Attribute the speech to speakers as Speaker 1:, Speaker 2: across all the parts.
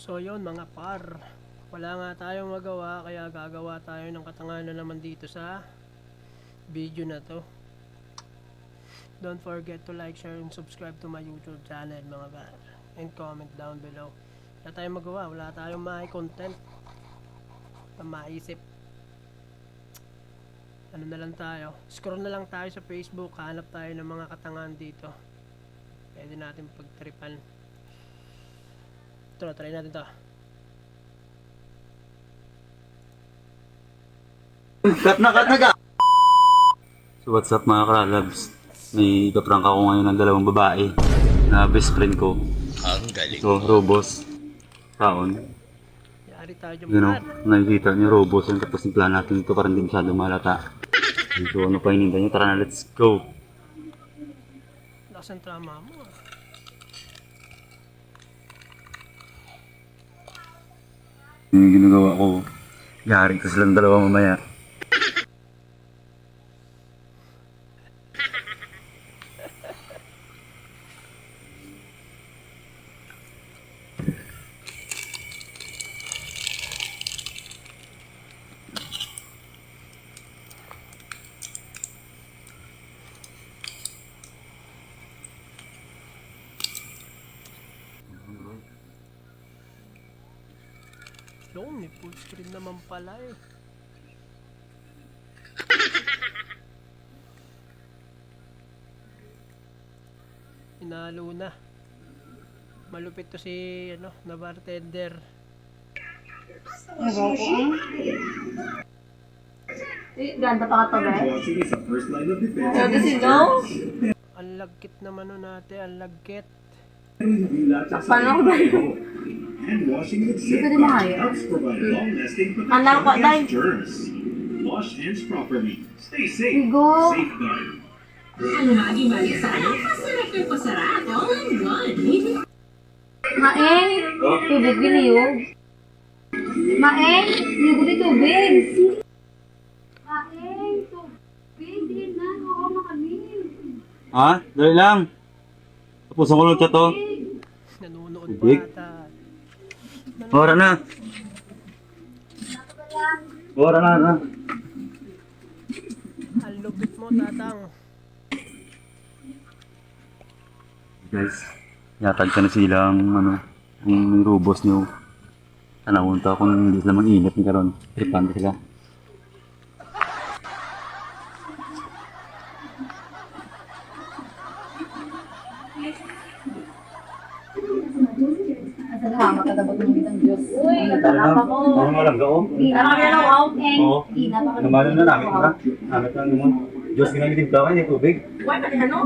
Speaker 1: So yun mga par, wala nga tayong magawa kaya gagawa tayo ng katangahan naman dito sa video na to. Don't forget to like, share, and subscribe to my YouTube channel mga par, and comment down below. Wala tayong magawa, wala tayong content na maisip. Ano na lang tayo, scroll na lang tayo sa Facebook, hanap tayo ng mga katangahan dito, pwede natin pagtripan. Ito, try natin to.
Speaker 2: Cut na ka! So what's up mga kralabs? May ipaprank ako ngayon ng dalawang babae na best friend ko.
Speaker 3: Ang galing.
Speaker 2: So, Robos. Taon.
Speaker 1: Yari tayo dyan
Speaker 2: Yun o,
Speaker 1: par.
Speaker 2: nakikita niyo Robos. Yung tapos yung plan natin ito para hindi masyadong malata. So ano pa hinintay niyo? Tara na, let's go!
Speaker 1: Lakas ang trama mo ah.
Speaker 2: Yung ginagawa ko, yari ko silang dalawa mamaya.
Speaker 1: Yun, may full screen naman pala eh. Inalo na. Malupit to si na bartender.
Speaker 4: Ganda pa ka to, be?
Speaker 5: Sabi sila?
Speaker 1: Ang lagkit naman nun natin, ang lagkit.
Speaker 4: Paano ko ba yun? Hindi ko din mahaya. Ang laro ko, day.
Speaker 6: Wash hands properly. Stay safe.
Speaker 4: Bigo.
Speaker 6: Safeguard.
Speaker 5: Ang magi-mali sana, masarap yung pasarap. All in one.
Speaker 4: Maeng, tubig giniyog. Maeng, ligo di tubig. Maeng, tubig din na. Oo, kami.
Speaker 2: Ha? Dali lang! Tapusan ko lang chat to.
Speaker 1: Nanonood pa
Speaker 2: Tubig?
Speaker 1: ata.
Speaker 2: Ora na! Ora na!
Speaker 1: Ang lupit mo, tatang.
Speaker 2: Guys, yatag ka na silang yung Robos niyo. Tanawon to kung hindi sila mag-init ni karon. Tripan sila.
Speaker 4: Salamat ka dapat ng bitang Diyos. Uy, natalapa ko.
Speaker 2: Ano mo lang gao?
Speaker 4: Ano ka lang, wow, Eng.
Speaker 2: Oo.
Speaker 4: Ina pa ka.
Speaker 2: Naman na namin ka. Namin ka naman. Diyos ginamitin ka kayo, tubig.
Speaker 5: Why, pati ano?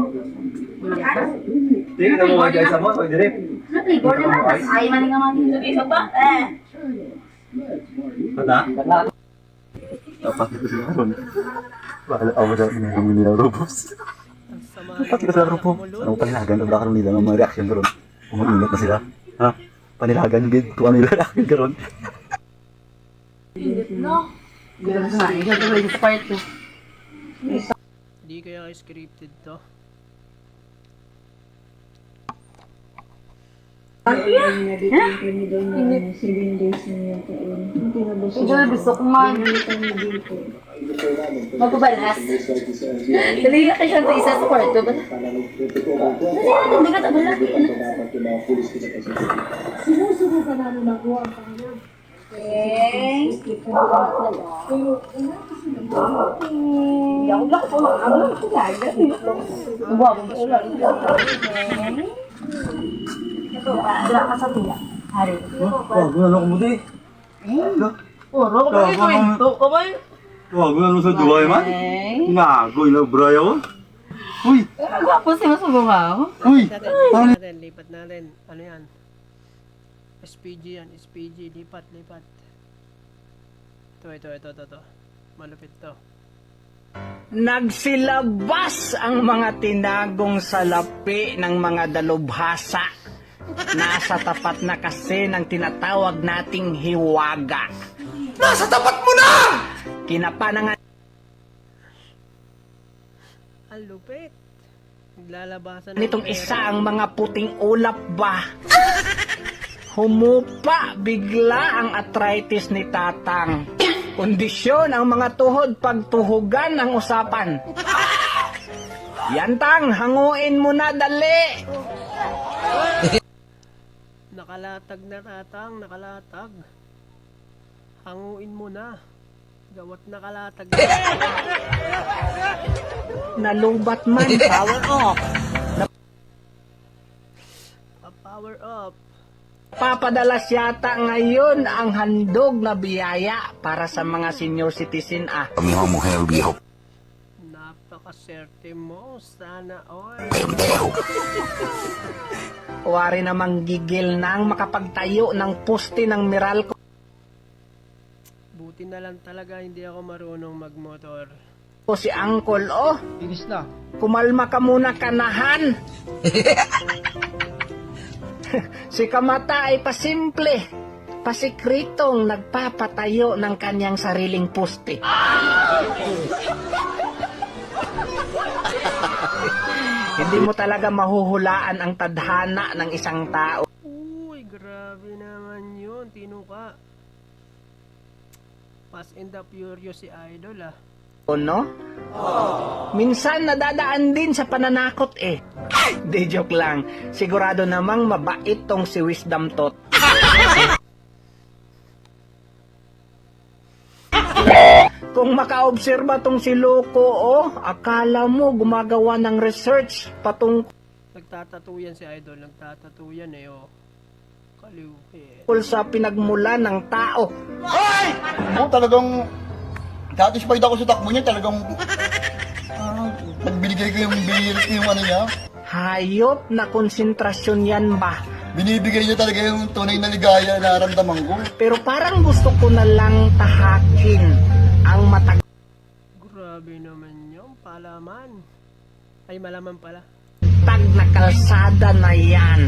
Speaker 2: Tingnan mo mga guys mo, pwede rin.
Speaker 4: Nag-labor na lang. Ay, mali nga mali.
Speaker 5: Isa pa?
Speaker 2: Kata? Dapat ito sila karon. Bakit ako sa mga nila Robos?
Speaker 1: Ang sama
Speaker 2: Dapat ito sila Robos. Ano panilagan? Ang baka nila ng mga reaction karon. Kung mag-ingat na sila. Ha? Panilagan gid kung ano nila reaction karon.
Speaker 4: No. Gano'n sa akin. Ito ba yung part 2?
Speaker 1: Hindi kaya scripted to.
Speaker 4: Ito gusto ko man. Magpabalas. Dali ka siya sa isa sa kwarto ba? Kasi natin, hindi ka tabala. Sinusubukan namin magawa ang pangalan. Okay. Hindi ako lang po. Ano lang po lagi. Nabuha mo ba sila? Ito, dala ka sa tila. Hari.
Speaker 2: Oh, gano'n ako mo di.
Speaker 4: Puro ko ba ito? Ito ko ba yun?
Speaker 2: Oh, gano'n sa duway man. Inagoy na bray ako. Uy!
Speaker 4: Gwapo sinusubukan ako.
Speaker 2: Uy!
Speaker 1: Lipat natin. Ano yan? SPG yan, SPG. Lipat. Ito. Malupit to.
Speaker 7: Nagsilabas ang mga tinagong salapi ng mga dalubhasa. Nasa tapat na kasi ng tinatawag nating hiwaga. Nasa tapat mo na! Kinapanangan
Speaker 1: Ang lupit. Naglalabasan
Speaker 7: nitong isa ang mga puting ulap ba? Humupa bigla ang arthritis ni Tatang. Kondisyon ang mga tuhod pagtuhugan ng usapan. Yan Tang, hanguin mo na dali.
Speaker 1: Nakalatag na Tatang, nakalatag. Hanguin mo na. Gawat nakalatag na.
Speaker 7: Nalubat man, power off.
Speaker 1: Power up.
Speaker 7: Papadalas yata ngayon ang handog na biyaya para sa mga senior citizen
Speaker 1: Napakaserte mo. Sana all.
Speaker 7: Wari namang gigil nang makapagtayo ng poste ng Meralco.
Speaker 1: Buti na lang talaga hindi ako marunong magmotor.
Speaker 7: O si Uncle, oh. Inis na. Kumalma ka muna, kanahan. Si Kamata ay pasimple, pasikritong nagpapatayo ng kanyang sariling poste. Hindi mo talaga mahuhulaan ang tadhana ng isang tao.
Speaker 1: Uy, grabe naman yun. Tino ka. Fast and the Furious si Idol ah.
Speaker 7: O no? Minsan nadadaan din sa pananakot eh. Di joke lang. Sigurado namang mabait tong si Wisdom Tot. Kung makaobserba tong si Loco, oh, akala mo gumagawa ng research patungkol
Speaker 1: Nagtatattoo yan si Idol. Nagtatattoo yan eh oh. Kaliw eh.
Speaker 7: sa pinagmula ng tao.
Speaker 3: Oo, talagang satisfied ako sa takbo niya. Talagang nagbinigay ko yung ano niya.
Speaker 7: Hayop na konsentrasyon yan ba?
Speaker 3: Binibigay niya talaga yung tunay na ligaya na naramdaman ko.
Speaker 7: Pero parang gusto ko na lang tahakin ang matagal
Speaker 1: Grabe naman yung palaman. Ay, malaman pala.
Speaker 7: na kalsada na yan.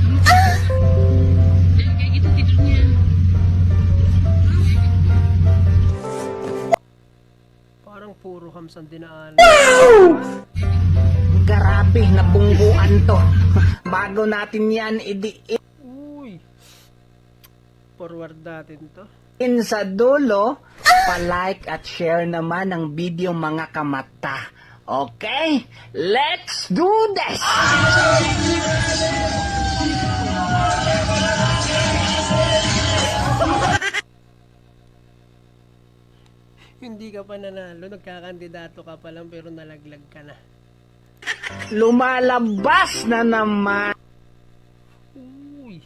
Speaker 1: Parang puro hams ang dinaan.
Speaker 7: Grabe, nabungguan to. Bago natin yan
Speaker 1: Uy. Forward natin to.
Speaker 7: sa dulo, pa-like at share naman ang video mga kamata. Okay? Let's do this!
Speaker 1: Hindi ka pa nanalo. Nagkakandidato ka pa lang pero nalaglag ka na.
Speaker 7: Lumalabas na naman
Speaker 1: Uy.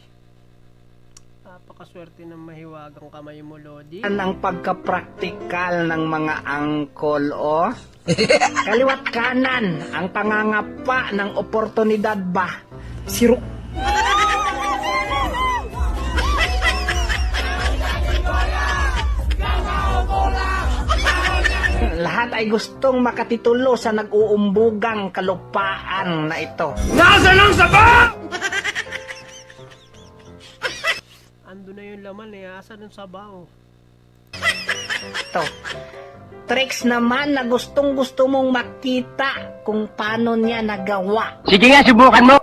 Speaker 1: Napakaswerte ng mahiwagang kamay mo, Lodi.
Speaker 7: ang pagkapraktikal ng mga angkol, oh. Kaliwat kanan, ang pangangapa ng oportunidad ba? Siro. Lahat ay gustong makatitulo sa nag-uumbugang kalupaan na ito.
Speaker 1: Ando na yung laman eh. Asa dun sabaw?
Speaker 7: Ito. Tricks naman na gustong-gusto mong makita kung paano niya nagawa.
Speaker 8: Sige nga, subukan mo!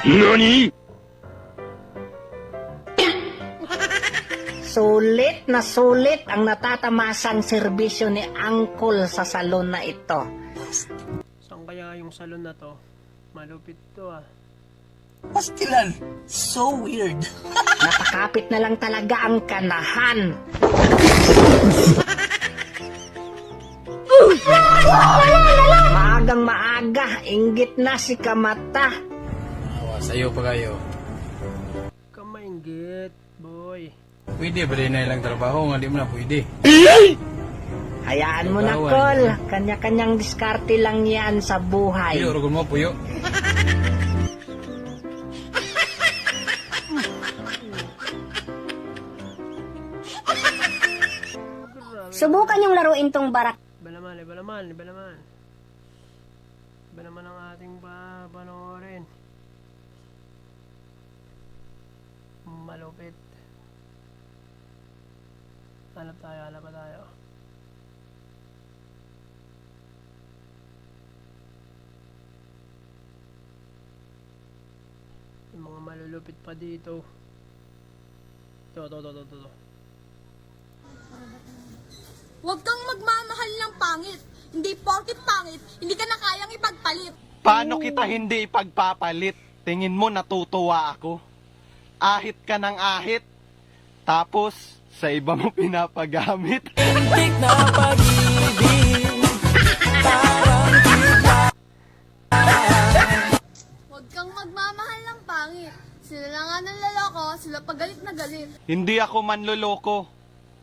Speaker 8: NANI?!
Speaker 7: Sulit na sulit ang natatamasang serbisyo ni Uncle sa salon na ito.
Speaker 1: Saan kaya yung salon na to? Malupit to ah.
Speaker 8: Pastilan! So weird!
Speaker 7: Napakapit na lang talaga ang kanahan. Maagang maaga, inggit na si Kamata.
Speaker 9: Sa'yo pa kayo.
Speaker 1: Kamainggit, boy.
Speaker 9: Pwede ba rin na ilang trabaho? Nga di mo na pwede.
Speaker 7: Hayaan mo na, Col. Kanya-kanyang diskarte lang yan sa buhay.
Speaker 9: Puyo, rugol mo, puyo.
Speaker 4: Subukan yung laruin tong barak.
Speaker 1: Iba naman, iba naman, iba naman. Iba naman ang ating panoorin. Malupit. Hanap pa tayo. Yung mga malulupit pa dito. To.
Speaker 4: Huwag kang magmamahal ng pangit. Hindi porkit pangit, hindi ka na kayang ipagpalit.
Speaker 7: Paano kita hindi ipagpapalit? Tingin mo natutuwa ako? Ahit ka ng ahit, tapos sa iba mo pinapagamit.
Speaker 4: Huwag kang magmamahal ng pangit. Sila na nga ng laloko, sila pa galit na galit.
Speaker 7: Hindi ako manloloko.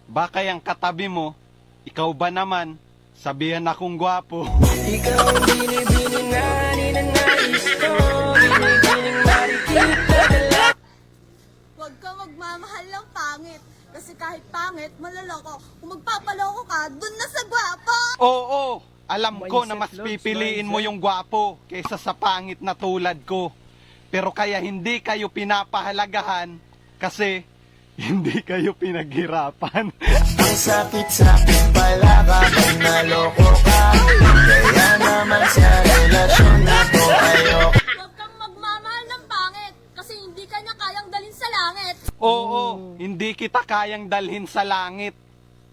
Speaker 7: Baka yung katabi mo, ikaw ba naman, sabihan akong gwapo.
Speaker 4: Huwag kang magmamahal ng pangit. Kasi kahit pangit, malaloko. Kung magpapaloko ka, dun na sa gwapo.
Speaker 7: Oo, alam ko na mas
Speaker 1: Mindset, Lods,
Speaker 7: pipiliin mo
Speaker 1: mindset.
Speaker 7: yung gwapo kaysa sa pangit na tulad ko. Pero kaya hindi kayo pinapahalagahan kasi hindi kayo pinaghirapan.
Speaker 8: Ang sakit-sakit pala kapag naloko ka. Kaya naman sa relasyon na to ayoko.
Speaker 4: Huwag kang magmamahal ng pangit. Kasi hindi ka niya kayang dalhin sa langit.
Speaker 7: Oo, hindi kita kayang dalhin sa langit.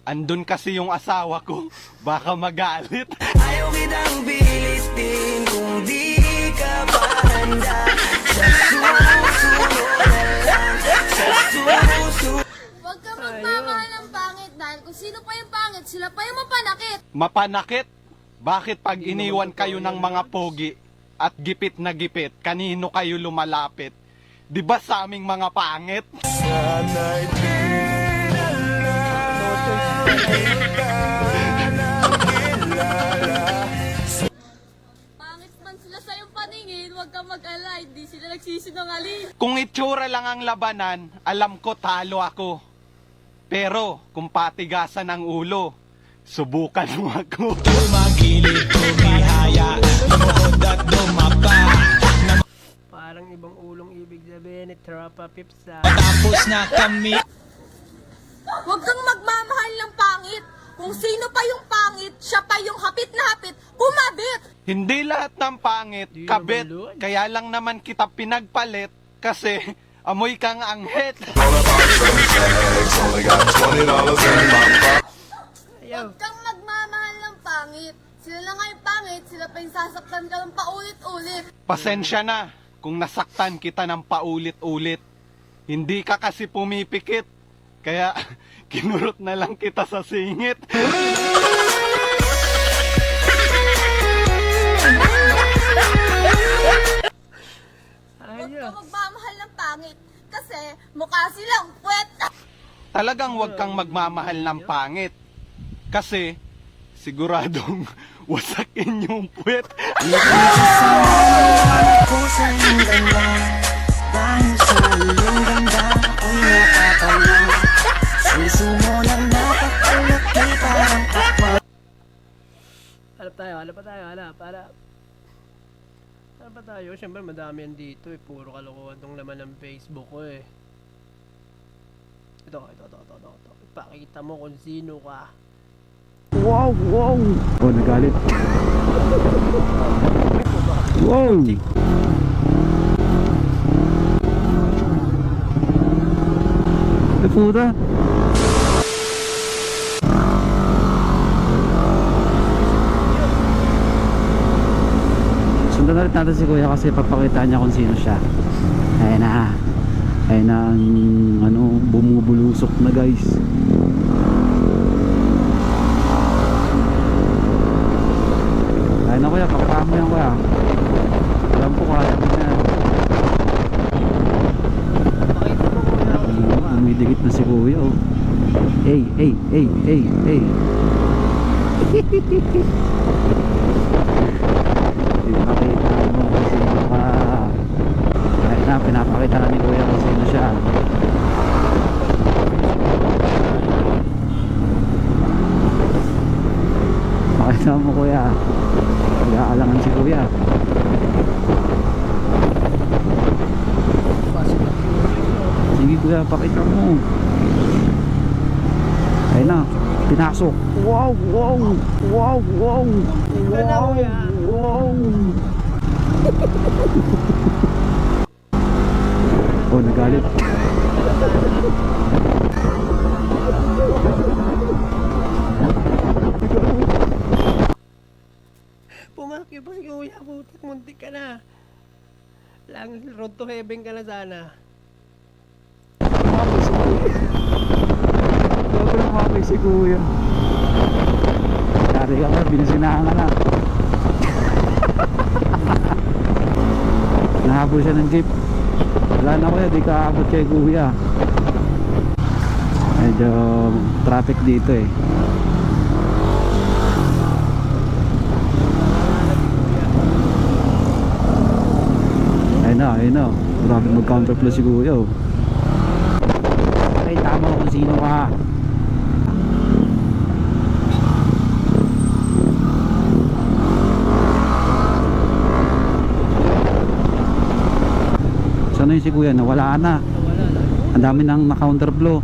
Speaker 7: Andun kasi yung asawa ko, baka magalit.
Speaker 8: Ayaw kitang bilitin kung di ka pa handa. Sa susunod na lang. Sa susunod.
Speaker 4: Huwag kang magmamahal ng pangit. Dahil kung sino pa yung pangit, sila pa yung mapanakit.
Speaker 7: Mapanakit? Bakit pag iniwan kayo ng mga pogi at gipit na gipit, kanino kayo lumalapit? Di ba sa aming mga pangit?
Speaker 8: Sana'y
Speaker 4: Pangit man sila sa iyong paningin, huwag kang mag-alay. Hindi sila nagsisinungaling.
Speaker 7: Kung itsura lang ang labanan, alam ko talo ako. Pero kung patigasan ang ulo, subukan mo ako.
Speaker 1: Parang ibang ulong ibig sabihin ni Tropa Pipsa.
Speaker 4: Huwag kang magmamahal ng pangit. Kung sino pa yung pangit, siya pa yung hapit na hapit, kumabit.
Speaker 7: Hindi lahat ng pangit,
Speaker 1: Di
Speaker 7: kabit.
Speaker 1: naman, Lord.
Speaker 7: Kaya lang naman kita pinagpalit kasi amoy kang anghit.
Speaker 1: Ayaw.
Speaker 4: Huwag kang magmamahal ng pangit. Sila na nga yung pangit, sila pa yung sasaktan ka ng paulit-ulit.
Speaker 7: Pasensya na kung nasaktan kita ng paulit-ulit. Hindi ka kasi pumipikit. Kaya kinurot na lang kita sa singit.
Speaker 4: Huwag
Speaker 1: Ayaw.
Speaker 4: kang magmamahal ng pangit. Kasi mukha silang puwet.
Speaker 7: Talagang huwag kang magmamahal ng pangit. Kasi siguradong wasakin yung puwet.
Speaker 8: pusang ganda. Dahil sa iyong ganda, ako'y napapala. Suso mo lang napakalaki parang akma.
Speaker 1: Hanap tayo. Hanap pa tayo. Siyempre madami yan dito eh. Puro kalokohan tong laman ng Facebook ko eh. Ito. Ipakita mo kung sino ka.
Speaker 2: Wow! Oh, nagalit. Wow! Puta! Sundan ulit natin si Kuya kasi papakita niya kung sino siya. Ayun na ang ano, bumubulusok na guys. Ayun na Kuya, pakita mo yan Kuya. Alam ko kaya mo yan.
Speaker 1: Pakita mo kung sino ka.
Speaker 2: Umidikit na si Kuya oh. Hey. Pinapakita mo kung sino ka. Ayun na, pinapakita na ni Kuya kung sino siya. Pakita mo Kuya. Nag-aalangan si Kuya. Sige Kuya, pakita mo. Ayun na, pinasok. Wow!
Speaker 1: Ikaw na Kuya.
Speaker 2: Oh, nagalit.
Speaker 1: Pumakyo pa si Kuya, putik, muntik ka na. Lang, road to heaven ka na sana.
Speaker 2: Sobrang happy si Kuya. Dari ka pa, binasinaan ka na. Nahabol siya ng jeep. Wala na kuya, di ka aabot kay Kuya. Medyo traffic dito eh. Ayun na. Grabe mag-counterflow si Kuya oh. Okay, tama kung sino ka. Sana yun si Kuya, nawala na. Ang dami nang na-counterflow.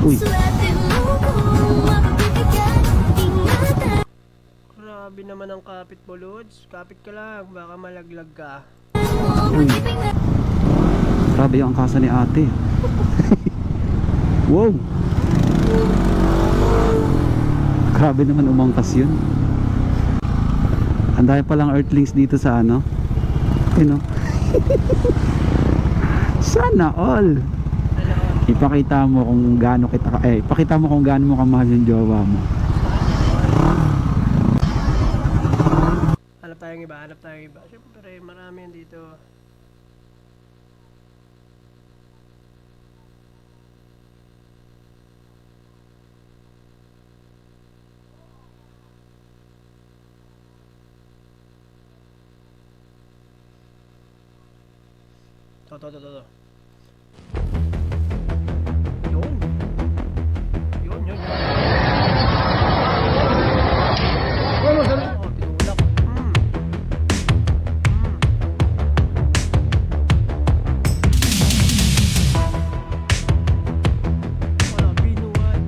Speaker 2: Uy,
Speaker 1: Grabe naman ang kapit mo, Lods. Kapit ka lang, baka malaglag ka.
Speaker 2: uy. Grabe yung angkasa ni ate. Wow. Grabe naman umangkas yun. Ang dami palang earthlings dito sa ano. You know. Sana all. Ipakita mo kung gaano ipakita mo kung gaano mo kamahal yung jowa mo.
Speaker 1: Hanap tayong iba. Siyempre, marami yan dito. To. Yun. Oh, tinulak. Wala, binuhat.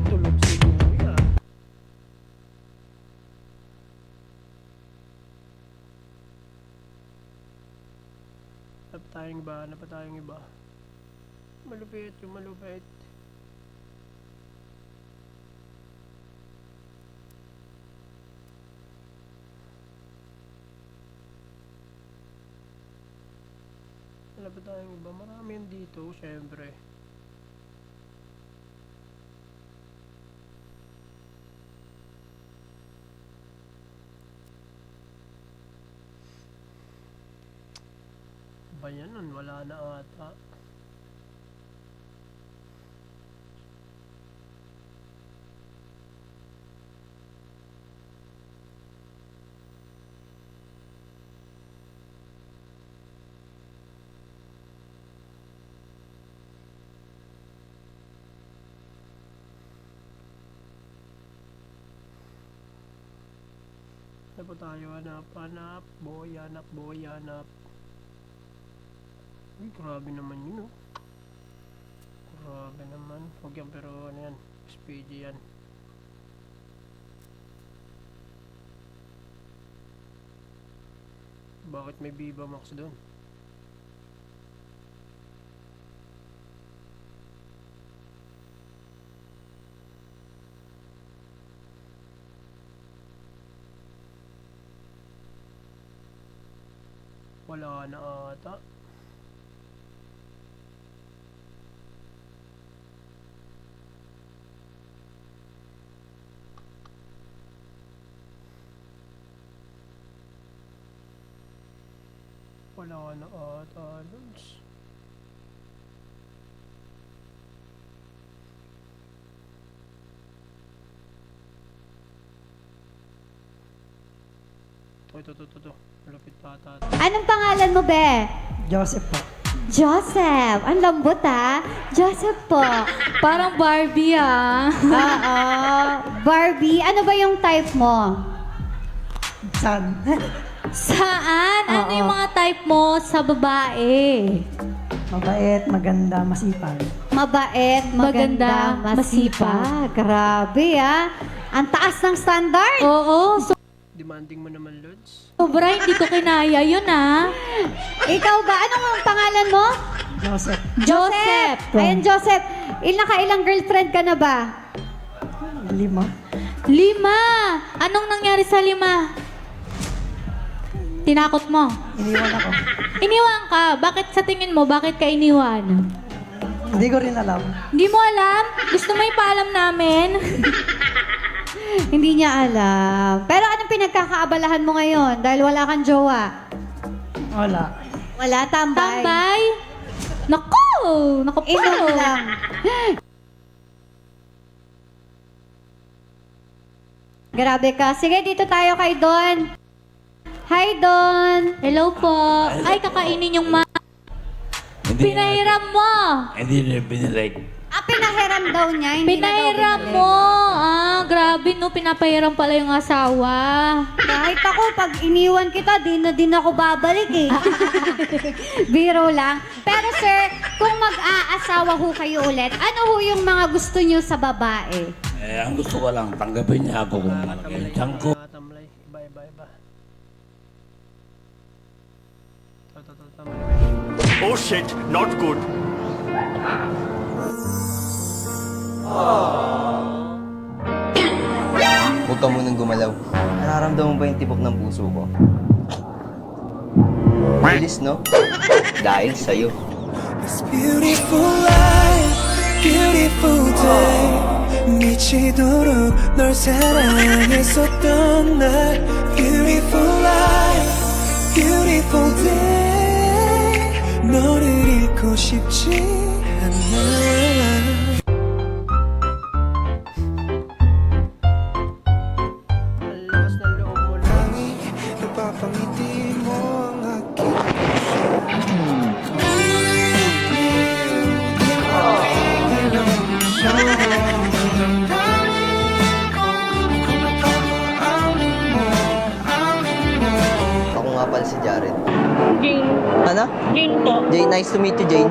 Speaker 1: Tulog si Kuya. Hanap pa tayong iba. Malupit. Hanap pa tayong iba. Marami yan dito, syempre. Ba yan nun? Wala na ata. Ano po tayo? Hanap. Boy, hanap. Uy, grabe naman yun, oh. Grabe naman. Huwag yan, pero ano yan. SPG yan. Bakit may Viva Max doon? Wala na ata. Wala na ata, Lods. Ito. Malapit ata.
Speaker 4: Anong pangalan mo, be?
Speaker 1: Joseph po.
Speaker 4: Joseph. Ang lambot, ha? Joseph po.
Speaker 10: Parang Barbie ah.
Speaker 4: Oo. Barbie, ano ba yung type mo?
Speaker 1: Saan?
Speaker 10: Saan? Ano
Speaker 4: Oo.
Speaker 10: yung mga type mo sa babae?
Speaker 11: Mabait, maganda, masipag.
Speaker 10: Mabait, maganda, masipag. Grabe ah. Ang taas ng standard. Oo,
Speaker 1: Demanding mo naman, Lods.
Speaker 10: sobra hindi ko kinaya yun ah. Ikaw ba? Anong ang pangalan mo?
Speaker 11: Joseph.
Speaker 10: Joseph. Ayan, Joseph. Nakailang girlfriend ka na ba?
Speaker 11: 5.
Speaker 10: 5. Anong nangyari sa 5? Tinakot mo?
Speaker 11: Iniwan ako.
Speaker 10: Iniwan ka? Bakit sa tingin mo, bakit ka iniwan?
Speaker 11: Hindi ko rin alam.
Speaker 10: Hindi mo alam? Gusto mo ipaalam namin? Hindi niya alam. Pero anong pinagkakaabalahan mo ngayon? Dahil wala kang jowa.
Speaker 11: Wala.
Speaker 10: Wala, tambay. Tambay? Naku! Naku po! Inom lang. Grabe ka. Sige, dito tayo kay Don. Hi, Don. Hello po. Ay, kakainin yung Pinahiram mo.
Speaker 9: Hindi na binilay.
Speaker 10: Pinahiram daw niya. Hindi pinahiram mo. Grabe no. Pinapahiram pala yung asawa. Kahit ako, pag iniwan kita, di na din ako babalik eh. Biro lang. Pero sir, kung mag-aasawa ho kayo ulit, ano ho yung mga gusto niyo sa babae?
Speaker 9: Ang gusto ko lang, tanggapin niya ako kung malaki yung tiyan ko.
Speaker 1: Tamlay. Iba.
Speaker 6: Oh shit, not good.
Speaker 8: Huwag ka munang gumalaw. Nararamdaman mo ba yung tibok ng puso ko? Bilis, no? Dahil sa'yo.
Speaker 12: This beautiful life, beautiful day. 미치도록 널 사랑했었던 날. Beautiful life, beautiful day. 너를 잃고 싶지 않아. Napapangiti mo ang aking
Speaker 8: Ako nga pala si Jared.
Speaker 4: Jane.
Speaker 8: Ano?
Speaker 4: Jane po.
Speaker 8: Jane, nice to meet you, Jane.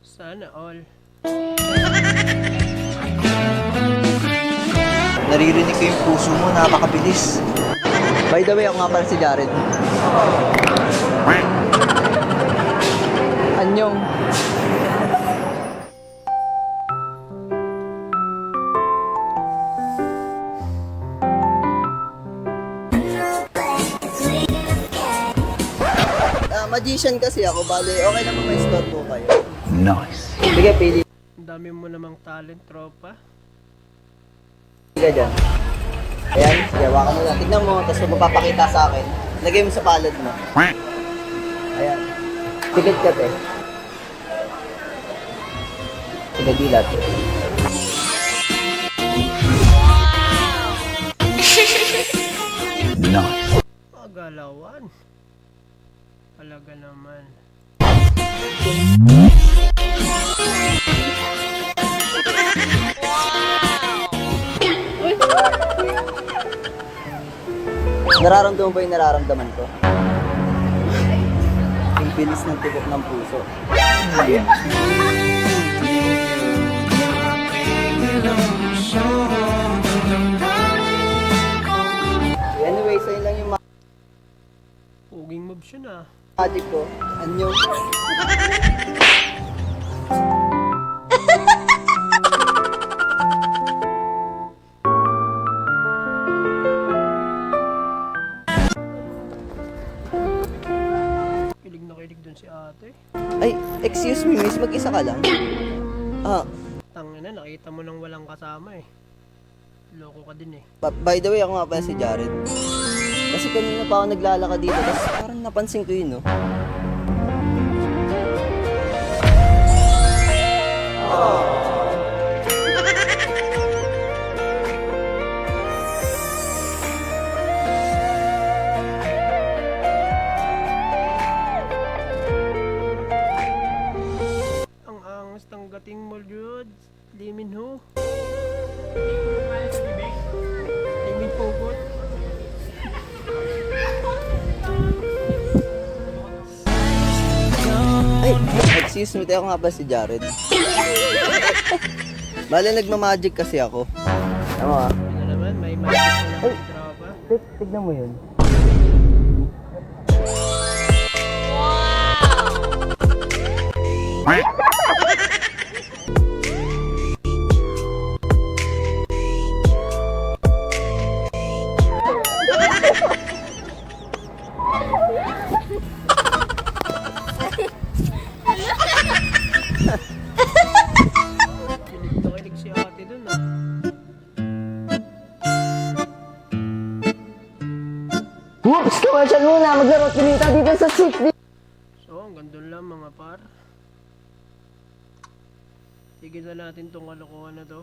Speaker 1: Sana all.
Speaker 8: Naririnig ko yung puso mo, napakabilis. By the way, ako nga pala si Jared. Anyong. Magician kasi ako, bale, okay naman may store po kayo.
Speaker 2: Nice.
Speaker 8: Sige, pili
Speaker 1: Ang dami mo namang talent, tropa.
Speaker 8: ka dyan. Ayan, sige, hawakan mo lang. Tignan mo, tapos magpapakita sa akin. Lagay mo sa palad mo. Ayan. Tikit ka, te. Sige, dilat.
Speaker 2: Nice.
Speaker 1: Galawan. Talaga naman.
Speaker 8: Nararamdaman ba yung nararamdaman ko? Yung bilis ng tibok ng puso. Anyway, sa'yo lang yung
Speaker 1: Puging moves yun ah.
Speaker 8: magic ko. Anyo.
Speaker 1: Kilig na kilig dun si ate.
Speaker 8: Ay, excuse me, miss. Mag-isa ka lang.
Speaker 1: Tangina, nakita mo nang walang kasama eh. Loko ka din eh.
Speaker 8: By the way, ako nga pala si Jared. Kasi kanina pa ako naglalakad dito, tapos parang napansin ko yun, no? excuse me, tayo nga ba si Jared? Bale, nagmamagic kasi ako. Tama ah.
Speaker 1: Ano naman, may magic na naman si tropa.
Speaker 8: Tignan mo yun.
Speaker 1: Kilig na kilig si ate dun ah.
Speaker 8: Whoops! Commercial muna! Maglaro kinita dito sa seat.
Speaker 1: So, hanggang doon lang mga par. Tigil na natin tong kalokohan na to.